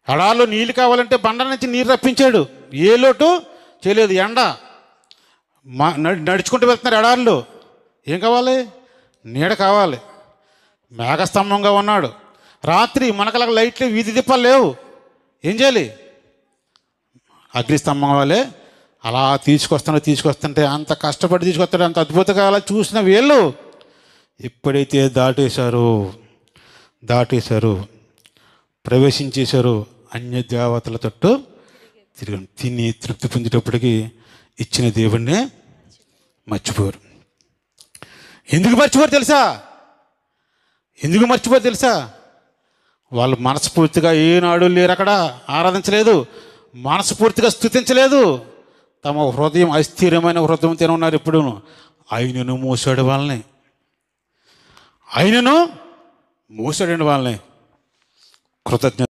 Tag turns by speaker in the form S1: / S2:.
S1: ఎడారిలో నీళ్ళు కావాలంటే బండ నుంచి నీరు రప్పించాడు, ఏ లోటు చేయలేదు. ఎండ నడుచుకుంటూ వెళ్తున్నారు ఎడారిలో, ఏం కావాలి? నీడ కావాలి. మేఘస్తంభంగా ఉన్నాడు. రాత్రి మనకలాగా లైట్లు వీధి దీపాలు లేవు, ఏం చేయాలి? అగ్నిస్తంభం కావాలి. అలా తీసుకొస్తుంటే అంత కష్టపడి తీసుకొస్తాడు, అంత అద్భుతంగా అలా చూసిన వీళ్ళు ఎప్పుడైతే దాటేశారు ప్రవేశించేశారు, అన్య దేవతల తట్టు తిని తృప్తి పొందేటప్పటికి ఇచ్చిన దేవుణ్ణే మర్చిపోరు. ఎందుకు మర్చిపోరు తెలుసా? వాళ్ళు మనస్ఫూర్తిగా ఏనాడు లేరు, అక్కడ ఆరాధించలేదు, మనస్ఫూర్తిగా స్తుతించలేదు. తమ హృదయం అస్థిరమైన హృదయంతో ఉన్నారు. ఎప్పుడు ఆయనను మోసాడు వాళ్ళని కృతజ్ఞత